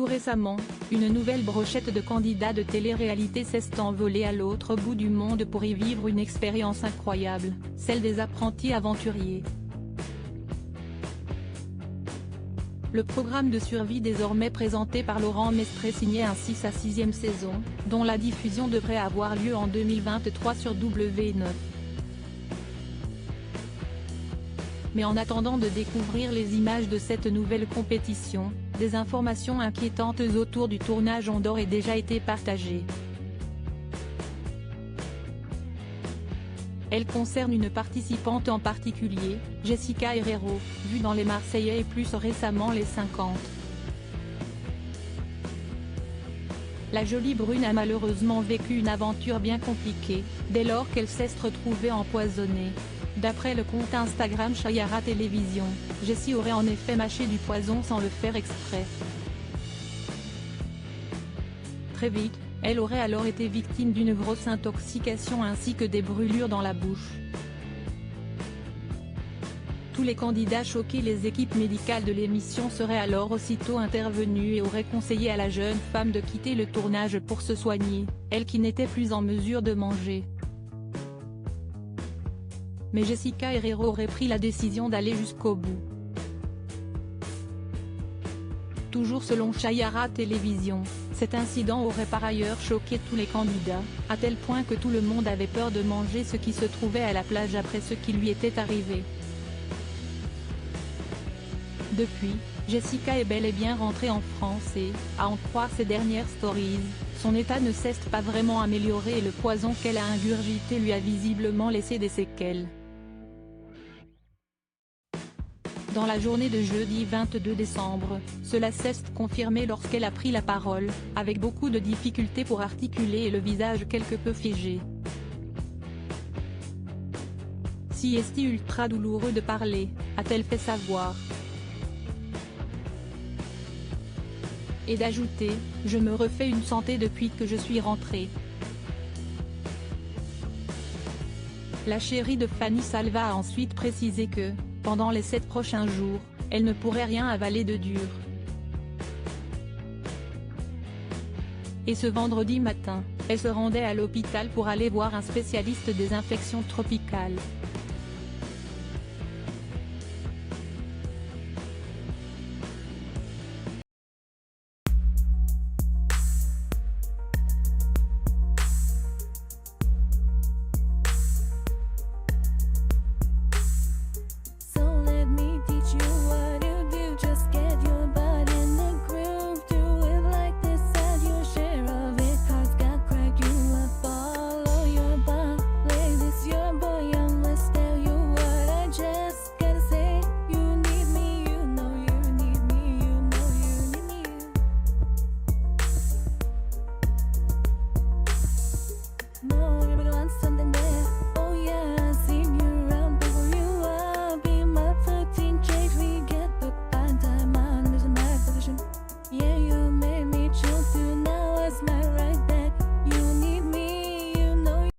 Tout récemment, une nouvelle brochette de candidats de télé-réalité s'est envolée à l'autre bout du monde pour y vivre une expérience incroyable, celle des apprentis aventuriers. Le programme de survie désormais présenté par Laurent Mestré signait ainsi sa 6e saison, dont la diffusion devrait avoir lieu en 2023 sur W9. Mais en attendant de découvrir les images de cette nouvelle compétition, des informations inquiétantes autour du tournage ont d'ores et déjà été partagées. Elles concernent une participante en particulier, Jessica Herrero, vue dans Les Marseillais et plus récemment Les 50. La jolie brune a malheureusement vécu une aventure bien compliquée, dès lors qu'elle s'est retrouvée empoisonnée. D'après le compte Instagram Chayara Télévision, Jessie aurait en effet mâché du poison sans le faire exprès. Très vite, elle aurait alors été victime d'une grosse intoxication ainsi que des brûlures dans la bouche. Tous les candidats choqués, les équipes médicales de l'émission seraient alors aussitôt intervenues et auraient conseillé à la jeune femme de quitter le tournage pour se soigner, elle qui n'était plus en mesure de manger. Mais Jessica Herrero aurait pris la décision d'aller jusqu'au bout. Toujours selon Chayara Télévision, cet incident aurait par ailleurs choqué tous les candidats, à tel point que tout le monde avait peur de manger ce qui se trouvait à la plage après ce qui lui était arrivé. Depuis, Jessica est bel et bien rentrée en France et, à en croire ses dernières stories, son état ne s'est pas vraiment amélioré et le poison qu'elle a ingurgité lui a visiblement laissé des séquelles. Dans la journée de jeudi 22 décembre, cela s'est confirmé lorsqu'elle a pris la parole, avec beaucoup de difficultés pour articuler et le visage quelque peu figé. Si est ultra douloureux de parler, a-t-elle fait savoir. Et d'ajouter, je me refais une santé depuis que je suis rentrée. La chérie de Fanny Salva a ensuite précisé que, pendant les 7 prochains jours, elle ne pourrait rien avaler de dur. Et ce vendredi matin, elle se rendait à l'hôpital pour aller voir un spécialiste des infections tropicales.